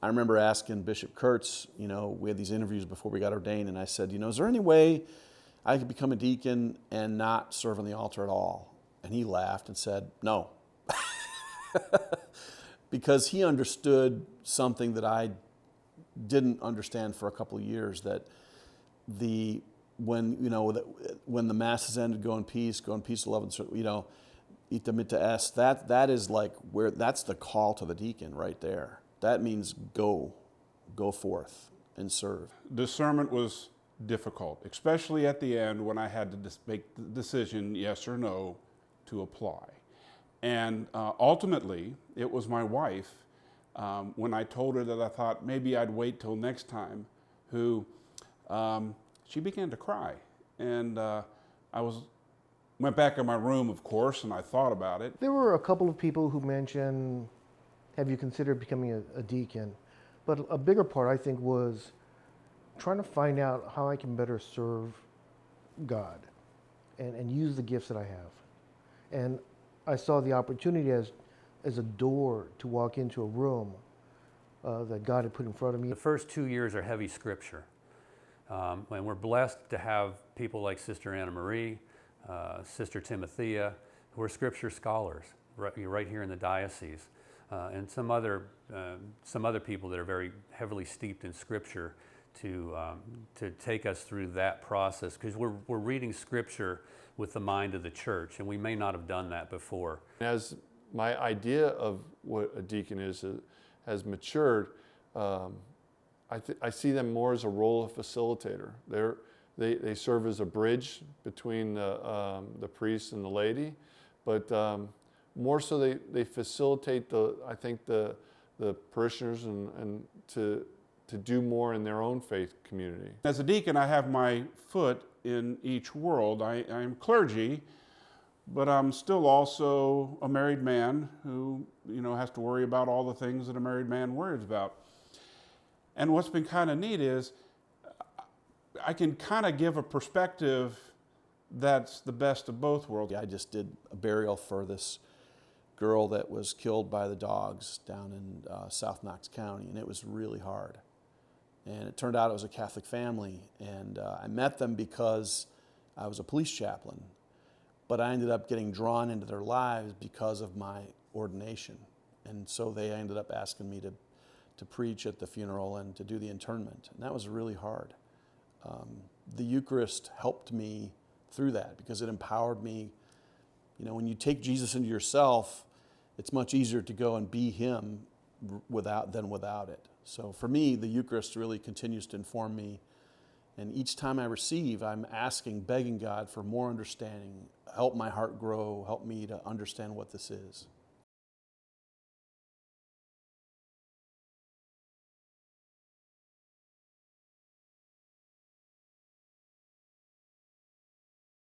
I remember asking Bishop Kurtz, we had these interviews before we got ordained, and I said, is there any way I could become a deacon and not serve on the altar at all? And he laughed and said, no. Because he understood something that I didn't understand for a couple of years, that when the masses ended, go in peace, love, and ita mita est, that is like that's the call to the deacon right there. That means go forth and serve. Discernment was difficult, especially at the end when I had to make the decision, yes or no, to apply. And ultimately, it was my wife, when I told her that I thought maybe I'd wait till next time, who she began to cry. And went back in my room, of course, and I thought about it. There were a couple of people who mentioned, have you considered becoming a deacon? But a bigger part, I think, was trying to find out how I can better serve God and use the gifts that I have. And I saw the opportunity as a door to walk into a room that God had put in front of me. The first 2 years are heavy scripture. And we're blessed to have people like Sister Anna Marie, Sister Timothea, who are scripture scholars right here in the diocese, and some other people that are very heavily steeped in scripture to take us through that process, because we're reading scripture with the mind of the church, and we may not have done that before. As my idea of what a deacon is has matured, I see them more as a role of facilitator. They serve as a bridge between the priest and the laity, but more so they facilitate the parishioners and to do more in their own faith community. As a deacon, I have my foot in each world. I'm clergy, but I'm still also a married man who has to worry about all the things that a married man worries about. And what's been kind of neat is I can kind of give a perspective that's the best of both worlds. I just did a burial for this girl that was killed by the dogs down in South Knox County, and it was really hard. And it turned out it was a Catholic family, and I met them because I was a police chaplain, but I ended up getting drawn into their lives because of my ordination. And so they ended up asking me to preach at the funeral and to do the internment, and that was really hard. The Eucharist helped me through that because it empowered me. When you take Jesus into yourself, it's much easier to go and be Him than without it. So for me, the Eucharist really continues to inform me, and each time I receive, I'm begging God for more understanding, help my heart grow, help me to understand what this is.